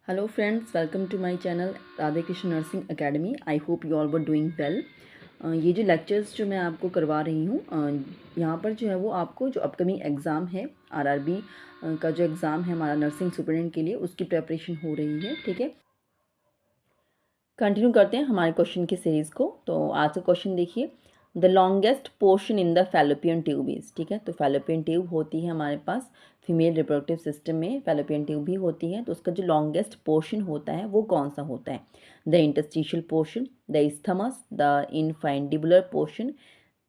Hello friends, welcome to my channel Radhe Krishna nursing academy. I hope you all were doing well. ये जो lectures जो मैं आपको करवा रही हूँ, यहाँ पर जो है वो आपको जो अपकमिंग एग्ज़ाम है आरआरबी का जो एग्ज़ाम है हमारा नर्सिंग सुपरिटेंडेंट के लिए, उसकी प्रेपरेशन हो रही है। ठीक है, कंटिन्यू करते हैं हमारे क्वेश्चन की सीरीज़ को। तो आज का क्वेश्चन देखिए, the longest portion in the fallopian tube is. ठीक है, तो फैलोपियन ट्यूब होती है हमारे पास फीमेल रिप्रोडक्टिव सिस्टम में, फैलोपियन ट्यूब भी होती है। तो उसका जो लॉन्गेस्ट पोर्शन होता है वो कौन सा होता है? The interstitial portion, the isthmus, the infundibular portion,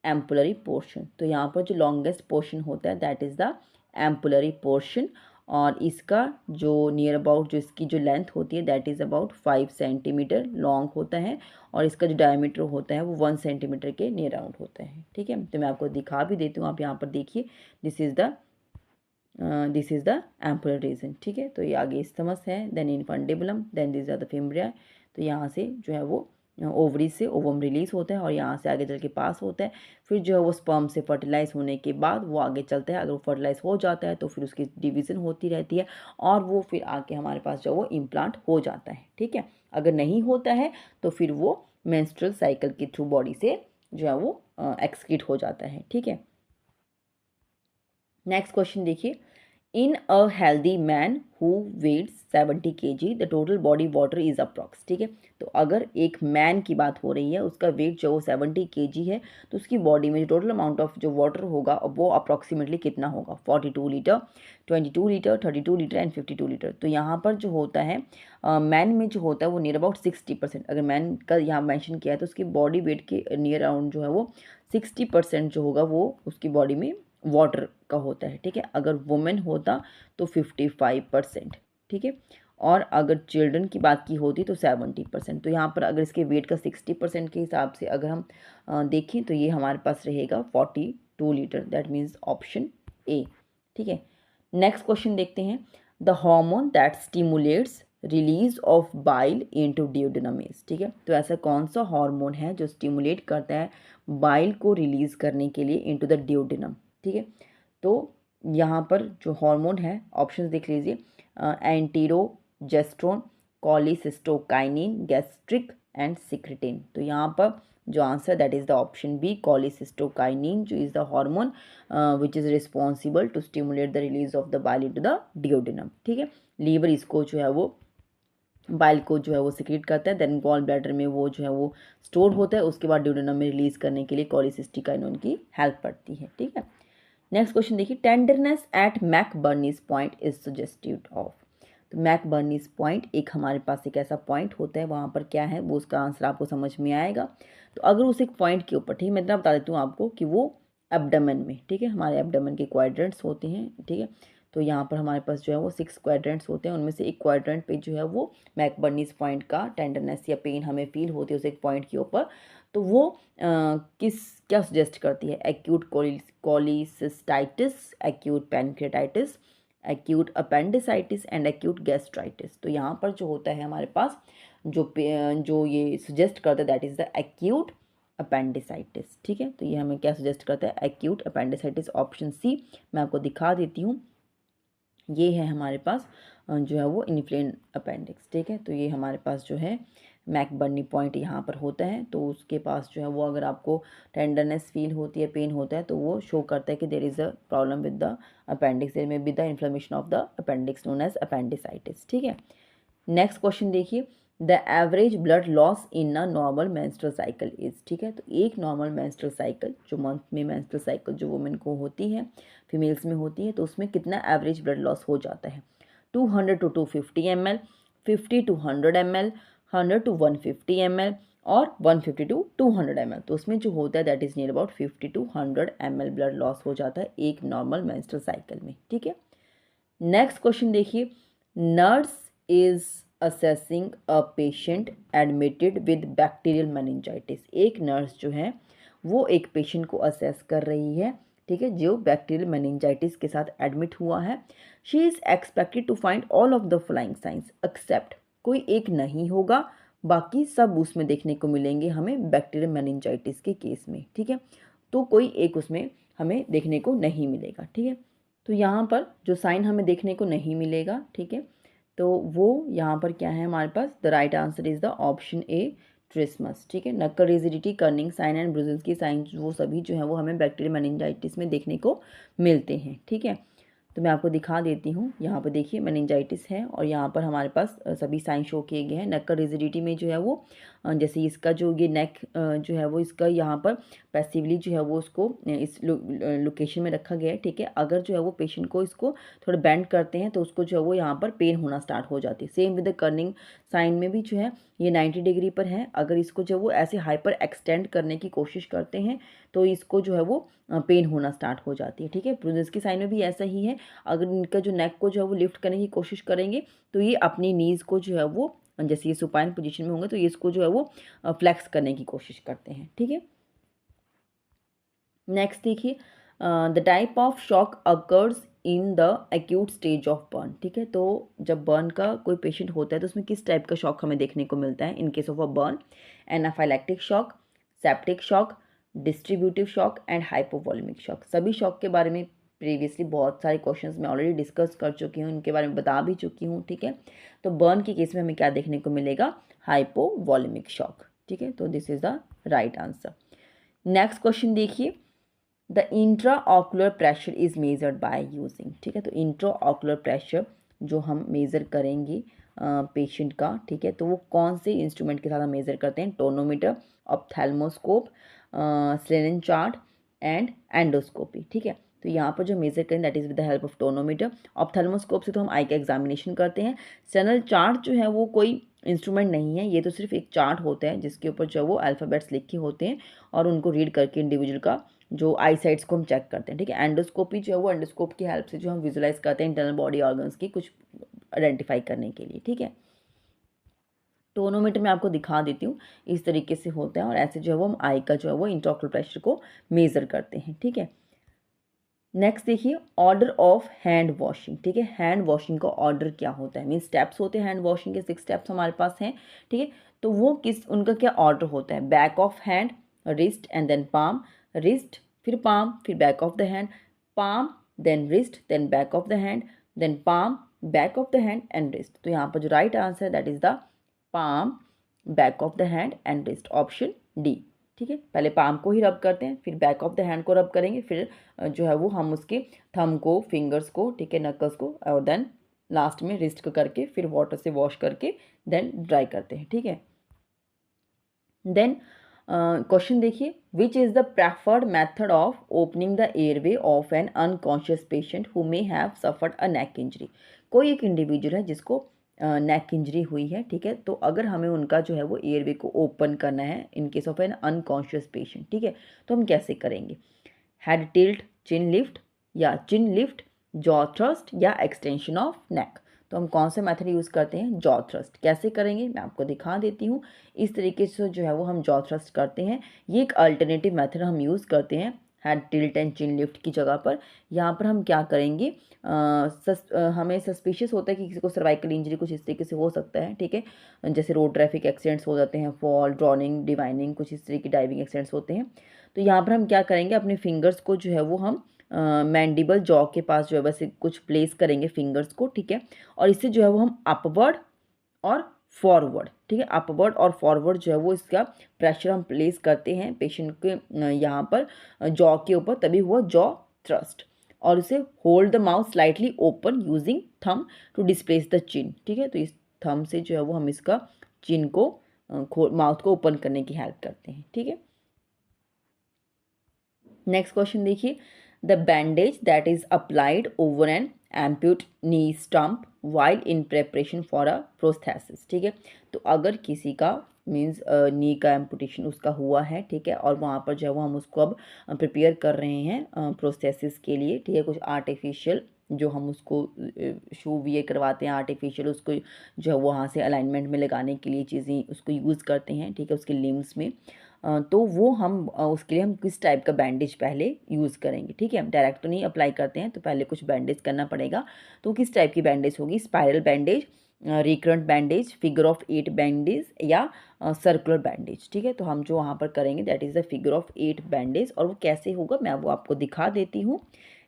ampullary portion. तो यहाँ पर जो लॉन्गेस्ट पोर्शन होता है that is the ampullary portion, और इसका जो नियर अबाउट जो इसकी जो लेंथ होती है that is about 5 centimetre long होता है, और इसका जो डायमीटर होता है वो 1 सेंटीमीटर के नियर अराउंड होता है। ठीक है, तो मैं आपको दिखा भी देती हूँ, आप यहाँ पर देखिए, this is the ampullar region. ठीक है, तो ये आगे इस्थमस है, then infundibulum, then this are the fimbria. तो यहाँ से जो है वो ओवरी से ओवम रिलीज होता है और यहाँ से आगे चल के पास होता है। फिर जो है वो स्पर्म से फर्टिलाइज होने के बाद वो आगे चलता है। अगर वो फर्टिलाइज हो जाता है तो फिर उसकी डिवीज़न होती रहती है और वो फिर आके हमारे पास जो वो इम्प्लांट हो जाता है। ठीक है, अगर नहीं होता है तो फिर वो मेंस्ट्रुअल साइकिल के थ्रू बॉडी से जो है वो एक्सक्रीट हो जाता है। ठीक है, नेक्स्ट क्वेश्चन देखिए, in a healthy man who weighs 70 kg the total body water is approx. ठीक है, तो अगर एक मैन की बात हो रही है, उसका वेट जो 70 kg है, तो उसकी बॉडी में जो टोटल अमाउंट ऑफ जो वाटर होगा वो अप्रॉक्सीमेटली कितना होगा? 42 litre, 22 litre, 32 litre and 52 litre. तो यहाँ पर जो होता है मैन में जो होता है वो नियर अबाउट 60%। अगर मैन का यहाँ मेंशन किया है तो उसकी बॉडी वेट के नियर अराउंड जो है वो 60% जो होगा वो उसकी बॉडी में वाटर का होता है। ठीक है, अगर वुमेन होता तो 55%। ठीक है, और अगर चिल्ड्रन की बात की होती तो 70%। तो यहाँ पर अगर इसके वेट का 60% के हिसाब से अगर हम देखें तो ये हमारे पास रहेगा 42 litre, that means option A. ठीक है, नेक्स्ट क्वेश्चन देखते हैं, the hormone that stimulates release of bile into duodenum is. ठीक है, तो ऐसा कौन सा हार्मोन है जो स्टिमुलेट करता है बाइल को रिलीज करने के लिए इनटू द ड्यूडेनम? ठीक है, तो यहाँ पर जो हार्मोन है, ऑप्शंस देख लीजिए, enterogastrone, cholecystokinin, gastric and secretin. तो यहाँ पर जो answer that is the option B, cholecystokinin, जो is the hormone which is responsible to stimulate the release of the bile into the duodenum. ठीक है, लीवर इसको जो है वो बाइल को जो है वो सिक्रेट करता है, देन गॉल ब्लैडर में वो जो है वो स्टोर होता है, उसके बाद डिओडिनम में रिलीज करने के लिए कॉलिसिस्टिकाइनिन की हेल्प पड़ती है। ठीक है, नेक्स्ट क्वेश्चन देखिए, tenderness at McBurney's point is suggestive of. तो मैकबर्नीज पॉइंट एक हमारे पास एक ऐसा पॉइंट होता है, वहाँ पर क्या है वो उसका आंसर आपको समझ में आएगा। तो अगर उस एक पॉइंट के ऊपर, ठीक है, मैं इतना बता देती हूँ आपको कि वो एब्डोमेन में, ठीक है, हमारे एब्डोमेन के क्वाड्रेंट्स होते हैं। ठीक है, तो यहाँ पर हमारे पास जो है वो 6 क्वाड्रेंट्स होते हैं, उनमें से एक क्वाड्रेंट पे जो है वो मैकबर्नीज पॉइंट का टेंडरनेस या पेन हमें फील होती है उस एक पॉइंट के ऊपर। तो वो किस क्या सजेस्ट करती है? Acute cholecystitis, acute pancreatitis, acute appendicitis and acute gastritis. तो यहाँ पर जो होता है हमारे पास जो ये सजेस्ट करता है that is the acute appendicitis. ठीक है, तो ये हमें क्या सजेस्ट करता है? Acute appendicitis, option C. मैं आपको दिखा देती हूँ, ये है हमारे पास जो है वो इन्फ्लेम्ड अपेंडिक्स। ठीक है, तो ये हमारे पास जो है मैकबर्नी पॉइंट यहाँ पर होता है, तो उसके पास जो है वो अगर आपको टेंडरनेस फील होती है, पेन होता है, तो वो शो करता है कि there is a problem with the appendix, there में with the inflammation of the appendix known as appendicitis. ठीक है, नेक्स्ट क्वेश्चन देखिए, the average blood loss in a normal menstrual cycle is. ठीक है, तो एक नॉर्मल मेंस्ट्रुअल साइकिल, जो month में मेंस्ट्रुअल साइकिल जो वुमेन को होती है, फीमेल्स में होती है, तो उसमें कितना एवरेज ब्लड लॉस हो जाता है? 200 to 250 ml, 50 to 100 ml, 100 to 150 ml और 150 टू 200 ml। तो उसमें जो होता है that is near about 50 to 100 ml blood loss हो जाता है एक नॉर्मल मेंस्ट्रुअल साइकिल में। ठीक है, नेक्स्ट क्वेश्चन देखिए, nurse is assessing a patient admitted with bacterial meningitis. एक नर्स जो है वो एक पेशेंट को असेस कर रही है, ठीक है, जो बैक्टीरियल मेनिंजाइटिस के साथ एडमिट हुआ है। She is expected to find all of the flying science except, कोई एक नहीं होगा, बाकी सब उसमें देखने को मिलेंगे हमें बैक्टीरियल मेनिंजाइटिस के केस में। ठीक है, तो कोई एक उसमें हमें देखने को नहीं मिलेगा। ठीक है, तो यहाँ पर जो साइन हमें देखने को नहीं मिलेगा, ठीक है, तो वो यहाँ पर क्या है हमारे पास, the right answer is the option A, trismus. ठीक है, nuchal rigidity, Kernig sign and Brudzinski sign, वो सभी जो है वो हमें बैक्टीरियल मेनिंजाइटिस में देखने को मिलते हैं। ठीक है, तो मैं आपको दिखा देती हूँ। यहाँ पर देखिए मेनिंजाइटिस है और यहाँ पर हमारे पास सभी साइन शो किए गए हैं। नक्कल रिजिडिटी में जो है वो जैसे इसका जो ये नेक जो है वो इसका यहाँ पर पैसिवली जो है वो उसको इस लोकेशन में रखा गया है। ठीक है, अगर जो है वो पेशेंट को इसको थोड़ा बेंड करते हैं तो उसको जो है वो यहाँ पर पेन होना स्टार्ट हो जाती है। Same with the Kernig sign में भी जो है ये 90 डिग्री पर है। अगर इसको जो वो ऐसे हाइपर एक्सटेंड करने की कोशिश करते हैं तो इसको जो है वो पेन होना स्टार्ट हो जाती है। ठीक है, ब्रुजिन्स्की साइन में भी ऐसा ही है। अगर इनका जो नेक को जो है वो लिफ्ट करने की कोशिश करेंगे तो ये अपनी नीज़ को जो है वो, जैसे ये सुपाइन पोजीशन में होंगे तो ये इसको जो है वो फ्लेक्स करने की कोशिश करते हैं। ठीक है, नेक्स्ट देखिए, the type of shock occurs in the acute stage of burn. ठीक है, तो जब बर्न का कोई पेशेंट होता है तो उसमें किस टाइप का शॉक हमें देखने को मिलता है in case of a burn, anaphylactic shock, septic shock, distributive shock and hypovolaemic shock. सभी शॉक के बारे में प्रीवियसली बहुत सारे क्वेश्चंस मैं ऑलरेडी डिस्कस कर चुकी हूँ, इनके बारे में बता भी चुकी हूँ। ठीक है, तो बर्न के केस में हमें क्या देखने को मिलेगा, हाइपोवॉल्यूमिक शॉक। ठीक है, तो this is the right answer. Next question देखिए, the intraocular pressure is measured by using. ठीक है, तो इंट्राऑक्यूलर प्रेशर जो हम मेज़र करेंगे पेशेंट का, ठीक है, तो वो कौन से इंस्ट्रूमेंट के साथ हम मेज़र करते हैं, tonometer, ophthalmoscope, Snellen chart and endoscopy. ठीक है, तो यहाँ पर जो मेज़र करें that is with the help of tonometer. Ophthalmoscope से तो हम आई का एग्जामिनेशन करते हैं। स्लेनिन चार्ट जो है वो कोई इंस्ट्रूमेंट नहीं है, ये तो सिर्फ एक चार्ट होता है जिसके ऊपर जो है वो अल्फ़ाबेट्स लिखे होते हैं और उनको रीड करके इंडिविजुअल का जो आई साइट्स को हम चेक करते हैं। ठीक है, एंडोस्कोपी जो है वो एंडोस्कोप की हेल्प से जो हम विजुलाइज करते हैं इंटरनल बॉडी ऑर्गन्स की कुछ आइडेंटिफाई करने के लिए। ठीक है, टोनोमीटर में आपको दिखा देती हूँ, इस तरीके से होता है और ऐसे जो है वो हम आई का जो है वो इंट्राऑक्यूलर प्रेशर को मेज़र करते हैं। ठीक है, नेक्स्ट देखिए, ऑर्डर ऑफ हैंड वॉशिंग। ठीक है, हैंड वॉशिंग का ऑर्डर क्या होता है, मीन स्टेप्स होते हैं हैंड वॉशिंग के, 6 स्टेप्स हमारे पास हैं। ठीक है, तो वो किस, उनका क्या ऑर्डर होता है, back of hand, wrist and then palm, wrist फिर पाम फिर back of the hand, palm then wrist then back of the hand, then palm back of the hand and wrist. तो यहाँ पर जो राइट आंसर है that is the palm back of the hand and wrist, option D. ठीक है, पहले palm को ही रब करते हैं, फिर बैक ऑफ द हैंड को रब करेंगे, फिर जो है वो हम उसके थंब को, फिंगर्स को, ठीक है, नकल्स को, और देन लास्ट में रिस्ट को करके फिर वाटर से वॉश करके देन ड्राई करते हैं। ठीक है, देन क्वेश्चन देखिए, which is the preferred method of opening the airway of N unconscious patient who may have suffered a neck injury. कोई एक इंडिविजुअल है जिसको नेक इंजरी हुई है। ठीक है, तो अगर हमें उनका जो है वो एयरवे को ओपन करना है in case of N unconscious patient, ठीक है, तो हम कैसे करेंगे, हेड टिल्ट, चिन लिफ्ट या चिन लिफ्ट, जॉ थ्रस्ट या एक्सटेंशन ऑफ नेक। तो हम कौन सा मेथड यूज़ करते हैं, जॉ थ्रस्ट। कैसे करेंगे मैं आपको दिखा देती हूँ। इस तरीके से जो है वो हम जॉ थ्रस्ट करते हैं, ये एक अल्टरनेटिव मेथड हम यूज़ करते हैं head tilt and chin lift की जगह पर। यहाँ पर हम क्या करेंगे, हमें सस्पिशियस होता है कि किसी को सर्वाइकल इंजरी कुछ इस तरीके से हो सकता है। ठीक है, जैसे रोड ट्रैफिक एक्सीडेंट्स हो जाते हैं, फॉल, ड्रॉनिंग, डिवाइनिंग, कुछ इस तरीके के डाइविंग एक्सीडेंट्स होते हैं। तो यहाँ पर हम क्या करेंगे, अपने फिंगर्स को जो है वो हम मैंडिबल जॉ के पास जो है वैसे कुछ प्लेस करेंगे फिंगर्स को। ठीक है, और इससे जो है वो हम अपवर्ड और फॉरवर्ड, ठीक है, अपवर्ड और फॉरवर्ड जो है वो इसका प्रेशर हम प्लेस करते हैं पेशेंट के यहाँ पर जॉ के ऊपर, तभी हुआ जॉ थ्रस्ट। और उसे hold the mouth slightly open using thumb to displace the chin. ठीक है, तो इस थंब से जो है वो हम इसका चिन को माउथ को ओपन करने की हेल्प करते हैं। ठीक है, नेक्स्ट क्वेश्चन देखिए, the bandage that is applied over an amputee stump while in preparation for a prosthesis. ठीक है, तो अगर किसी का मीन्स नी का एम्पुटेशन उसका हुआ है, ठीक है, और वहाँ पर जो है वो हम उसको अब प्रिपेयर कर रहे हैं प्रोस्थेसिस के लिए। ठीक है, कुछ आर्टिफिशियल जो हम उसको शू वियर करवाते हैं आर्टिफिशियल, उसको जो है वहाँ से अलाइनमेंट में लगाने के लिए चीज़ें उसको यूज़ करते हैं। ठीक है, उसके लिम्स में तो वो हम उसके लिए हम किस टाइप का बैंडेज पहले यूज़ करेंगे। ठीक है, हम डायरेक्ट तो नहीं अप्लाई करते हैं, तो पहले कुछ बैंडेज करना पड़ेगा। तो किस टाइप की बैंडेज होगी, spiral bandage, recurrent bandage, figure of 8 bandage या सर्कुलर बैंडेज। ठीक है, तो हम जो वहाँ पर करेंगे that is the figure of 8 bandage. और वो कैसे होगा मैं वो आपको दिखा देती हूँ।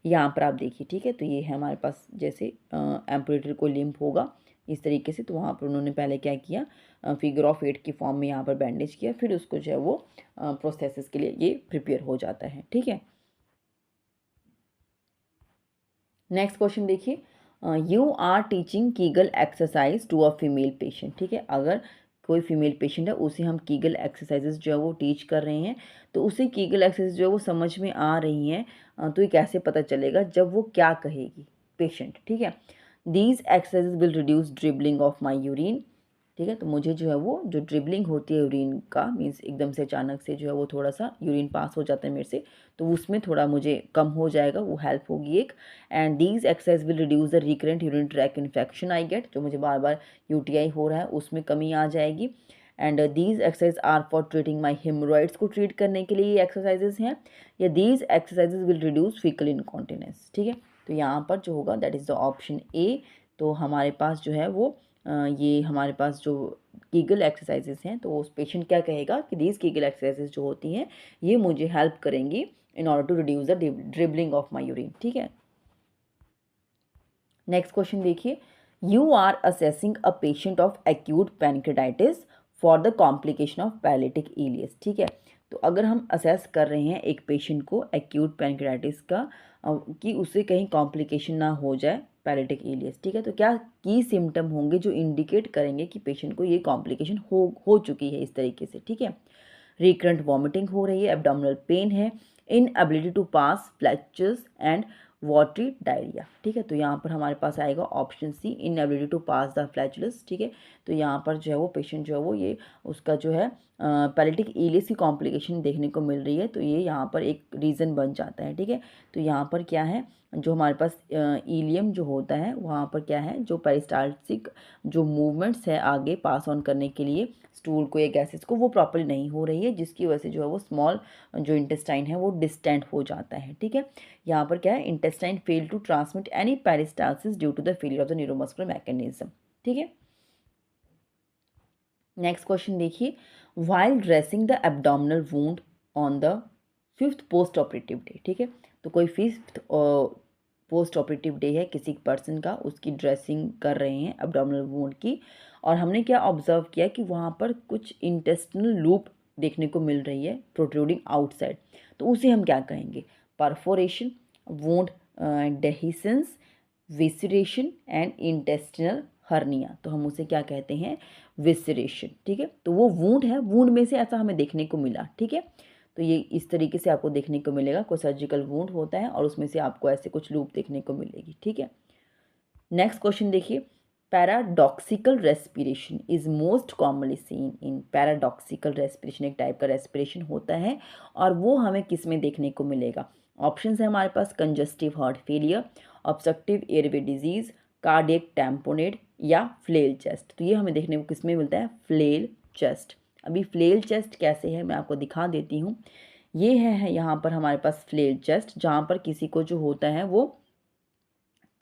यहाँ पर आप देखिए, ठीक है, तो ये है हमारे पास जैसे एम्पुलेटर को लिम्फ होगा, इस तरीके से। तो वहाँ पर उन्होंने पहले क्या किया, फिगर ऑफ 8 की फॉर्म में यहाँ पर बैंडेज किया, फिर उसको जो है वो प्रोस्थेसिस के लिए ये प्रिपेयर हो जाता है। ठीक है, नेक्स्ट क्वेश्चन देखिए, you are teaching Kegel exercise to a female patient. ठीक है, अगर कोई फीमेल पेशेंट है उसे हम कीगल एक्सरसाइजेज जो है वो टीच कर रहे हैं, तो उसे कीगल एक्सरसाइज जो है वो समझ में आ रही हैं, तो ये कैसे पता चलेगा, जब वो क्या कहेगी पेशेंट। ठीक है, these exercises will reduce dribbling of my urine. ठीक है, तो मुझे जो है वो जो ड्रिबलिंग होती है यूरिन का, मीन्स एकदम से अचानक से जो है वो थोड़ा सा यूरिन पास हो जाता है मेरे से, तो उसमें थोड़ा मुझे कम हो जाएगा, वो हेल्प होगी एक। And these exercise will reduce the recurrent urine track infection I get, जो मुझे बार बार यूटीआई हो रहा है उसमें कमी आ जाएगी। And these exercise are for treating my haemorrhoids को ट्रीट करने के लिए ये एक्सरसाइजेज हैं। या these exercises will reduce faecal incontinence. ठीक है, तो यहाँ पर जो होगा that is the option A. तो हमारे पास जो है वो ये हमारे पास जो कीगल एक्सरसाइजेज हैं, तो उस पेशेंट क्या कहेगा कि दीज कीगल एक्सरसाइजेज जो होती हैं ये मुझे हेल्प करेंगी in order to reduce the dribbling of my urine. ठीक है, नेक्स्ट क्वेश्चन देखिए, you are assessing a patient of acute pancreatitis for the complication of paralytic ileus. ठीक है, तो अगर हम असेस कर रहे हैं एक पेशेंट को एक्यूट पैनक्रेटाइटिस का, कि उससे कहीं कॉम्प्लिकेशन ना हो जाए पैलिटिक इलियस। ठीक है, तो क्या की सिम्टम होंगे जो इंडिकेट करेंगे कि पेशेंट को ये कॉम्प्लिकेशन हो चुकी है इस तरीके से। ठीक है, रिकरेंट वॉमिटिंग हो रही है, एब्डोमिनल पेन है, inability to pass flatus and watery diarrhoea. ठीक है, तो यहाँ पर हमारे पास आएगा option C, inability to pass the flatus. ठीक है, तो यहाँ पर जो है वो पेशेंट जो है वो ये उसका जो है पैलिटिक इलियस की कॉम्प्लिकेशन देखने को मिल रही है, तो ये यहाँ पर एक रीज़न बन जाता है। ठीक है, तो यहाँ पर क्या है, जो हमारे पास इलियम जो होता है वहाँ पर क्या है, जो पेरिस्टाल्टिक जो मूवमेंट्स है आगे पास ऑन करने के लिए स्टूल को या गैसेस को, वो प्रॉपर्ली नहीं हो रही है, जिसकी वजह से जो है वो स्मॉल जो इंटेस्टाइन है वो डिस्टेंट हो जाता है। ठीक है, यहाँ पर क्या है, intestine fail to transmit any peristalsis due to the failure of the neuromuscular mechanism. ठीक है, नेक्स्ट क्वेश्चन देखिए, while dressing the abdominal wound on the 5th post operative day. ठीक है, तो कोई 5th पोस्ट ऑपरेटिव डे है किसी person का, उसकी ड्रेसिंग कर रहे हैं एब्डोमिनल वूंड की, और हमने क्या ऑब्जर्व किया कि वहाँ पर कुछ इंटेस्टिनल लूप देखने को मिल रही है प्रोट्रूडिंग आउटसाइड, तो उसे हम क्या कहेंगे, perforation, wound dehiscence, evisceration and intestinal hernia. तो हम उसे क्या कहते हैं, विसरेशन। ठीक है, तो वो वूंड है, वूंड में से ऐसा हमें देखने को मिला। ठीक है, तो ये इस तरीके से आपको देखने को मिलेगा, कोई सर्जिकल वूंड होता है और उसमें से आपको ऐसे कुछ लूप देखने को मिलेगी। ठीक है, नेक्स्ट क्वेश्चन देखिए, paradoxical respiration is most commonly seen in. Paradoxical respiration एक टाइप का रेस्पिरेशन होता है, और वो हमें किस में देखने को मिलेगा। ऑप्शन है हमारे पास, congestive heart failure, obstructive airway disease, cardiac tamponade या फ्लेल चेस्ट। तो ये हमें देखने को किस में मिलता है, फ्लेल चेस्ट। अभी फ्लेल चेस्ट कैसे है मैं आपको दिखा देती हूँ। ये है यहाँ पर हमारे पास फ्लेल चेस्ट, जहाँ पर किसी को जो होता है वो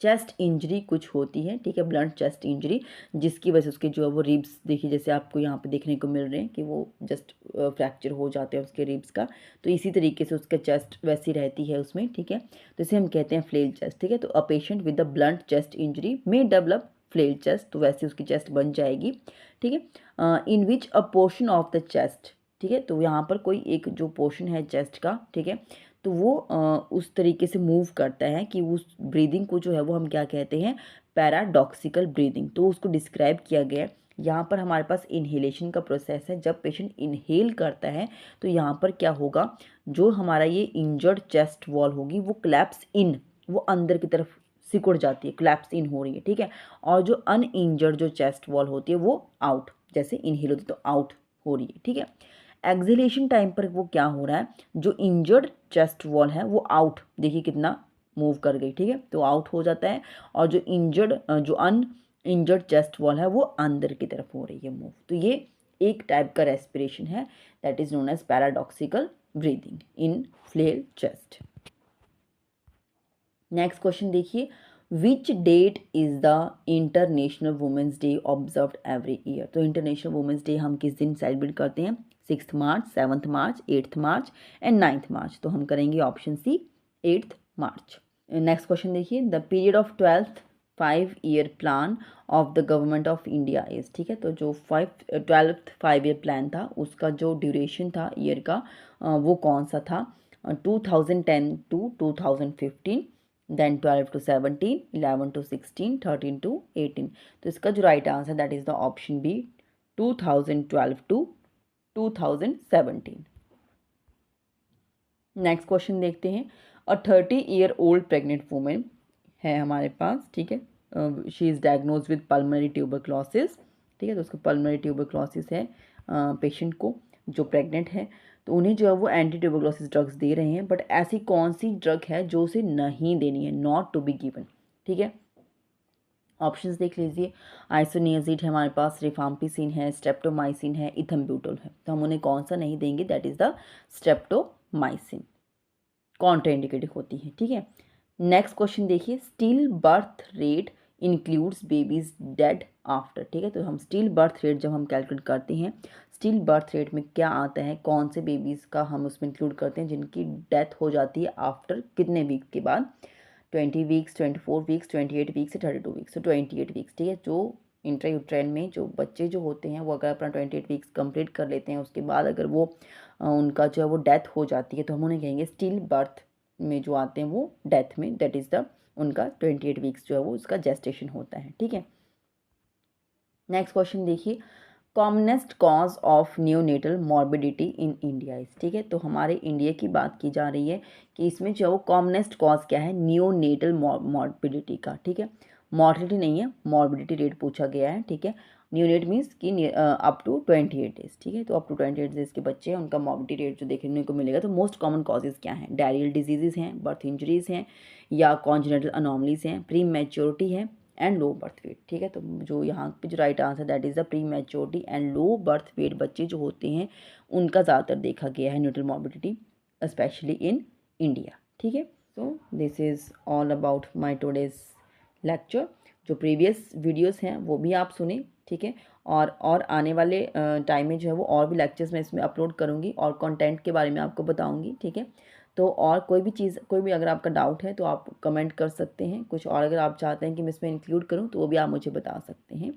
चेस्ट इंजरी कुछ होती है। ठीक है, ब्लंट चेस्ट इंजरी, जिसकी वजह से उसके जो है वो रिब्स देखिए, जैसे आपको यहाँ पे देखने को मिल रहे हैं कि वो जस्ट फ्रैक्चर हो जाते हैं उसके रिब्स का, तो इसी तरीके से उसका चेस्ट वैसी रहती है उसमें। ठीक है, तो इसे हम कहते हैं फ्लेल चेस्ट। ठीक है, तो a patient with the blunt chest injury may develop flail chest, तो वैसे उसकी चेस्ट बन जाएगी। ठीक है, in which a portion of the chest. ठीक है, तो यहाँ पर कोई एक जो पोर्शन है चेस्ट का, ठीक है, तो वो उस तरीके से मूव करता है कि उस ब्रीदिंग को जो है वो हम क्या कहते हैं, पैराडॉक्सिकल ब्रीदिंग। तो उसको डिस्क्राइब किया गया है। यहाँ पर हमारे पास इन्हेलेशन का प्रोसेस है, जब पेशेंट इनहेल करता है तो यहाँ पर क्या होगा, जो हमारा ये इंजर्ड चेस्ट वॉल होगी वो क्लैप्स इन, वो अंदर की तरफ सिकुड़ जाती है, क्लैप्स इन हो रही है। ठीक है, और जो अनइंजर्ड जो चेस्ट वॉल होती है वो आउट, जैसे इनहेल होती है तो आउट हो रही है। ठीक है, एक्सहेलेशन टाइम पर वो क्या हो रहा है, जो इंजर्ड चेस्ट वॉल है वो आउट, देखिए कितना मूव कर गई। ठीक है, तो आउट हो जाता है, और जो इंजर्ड जो अन इंजर्ड चेस्ट वॉल है वो अंदर की तरफ हो रही है मूव। तो ये एक टाइप का रेस्पिरेशन है, that is known as paradoxical breathing in flail chest. Next question देखिए, which date is the International Women's Day observed every year. तो इंटरनेशनल वुमेंस डे हम किस दिन सेलिब्रेट करते हैं, 6 मार्च, 7 मार्च, 8 मार्च एंड 9 मार्च। तो हम करेंगे ऑप्शन सी, 8 मार्च। नेक्स्ट क्वेश्चन देखिए, the period of 12th 5 year plan of the government of India is, ठीक है। तो जो 12th 5 ईयर प्लान था उसका जो ड्यूरेशन था ईयर का वो कौन सा था, 2010 to 2015, then 12 to 17, 11 to 16, 13 to 18। तो इसका जो right answer that is the option B, 2012 to 2017। Next question देखते हैं। अ 30-year-old प्रेग्नेंट वुमेन है हमारे पास, ठीक है। She is diagnose with pulmonary tuberculosis, ठीक है। तो उसको पल्मोनरी ट्यूबरक्लोसिस है पेशेंट को जो प्रेग्नेंट है। तो उन्हें जो है वो एंटी ट्यूबरक्लोसिस ड्रग्स दे रहे हैं, बट ऐसी कौन सी ड्रग है जो उसे नहीं देनी है, नॉट टू बी गिवन, ठीक है। ऑप्शंस देख लीजिए। आइसोनियाजिड है हमारे पास, रिफाम्पिसिन है, स्ट्रेप्टोमाइसिन है, इथम्ब्यूटोल है। तो हम उन्हें कौन सा नहीं देंगे, that is the streptomycin, contraindicated होती है, ठीक है। नेक्स्ट क्वेश्चन देखिए। Still birth rate includes babies dead after, ठीक है। तो हम स्टिल बर्थ रेट जब हम कैलकुलेट करते हैं, स्टिल बर्थ रेट में क्या आता है, कौन से बेबीज़ का हम उसमें इंक्लूड करते हैं जिनकी डेथ हो जाती है आफ्टर कितने वीक के बाद, 20 वीक्स, 24 वीक्स, 28 वीक्स से 32 वीक्स। तो 28 वीक्स, ठीक है। जो इंट्रायूट्राइन में जो बच्चे जो होते हैं वो अगर अपना 28 वीक्स कंप्लीट कर लेते हैं, उसके बाद अगर वो उनका जो है वो डेथ हो जाती है, तो हम उन्हें कहेंगे स्टिल बर्थ में जो आते हैं वो डेथ में, दैट इज़ द उनका 28 वीक्स जो है वो उसका जेस्टेशन होता है, ठीक है। नेक्स्ट क्वेश्चन देखिए। Commonest cause of neonatal morbidity in India is, ठीक है। तो हमारे इंडिया की बात की जा रही है कि इसमें जो वो कॉमनेस्ट कॉज क्या है, न्यूनेटल मॉर्बिडिटी का, ठीक है। मॉर्टिलिटी नहीं है, मॉर्बिडिटी रेट पूछा गया है, ठीक है। न्यूनेट मीन्स कि अप टू 28 डेज, ठीक है। तो अप टू 28 डेज के बच्चे हैं उनका मॉर्बिडिटी रेट जो देखने को मिलेगा। तो मोस्ट कॉमन कॉजेज़ क्या हैं, डायरियल डिजीज़ हैं, बर्थ इंजरीज़ हैं, या कॉन्जेनिटल अनोमलीज हैं, प्री मैच्योरिटी है एंड लो बर्थ वेट, ठीक है। तो जो यहाँ पे जो right answer that is the pre maturity and low birth weight बच्चे जो होते हैं उनका ज़्यादातर देखा गया है neutral morbidity, specially in India, ठीक है। So this is all about my today's lecture. जो प्रीवियस वीडियोस हैं वो भी आप सुने, ठीक है। और आने वाले टाइम में जो है वो और भी लेक्चर्स मैं इसमें अपलोड करूँगी और कंटेंट के बारे में आपको बताऊँगी, ठीक है। तो और कोई भी चीज़, कोई भी अगर आपका डाउट है तो आप कमेंट कर सकते हैं। कुछ और अगर आप चाहते हैं कि मैं इसमें इंक्लूड करूँ तो वो भी आप मुझे बता सकते हैं।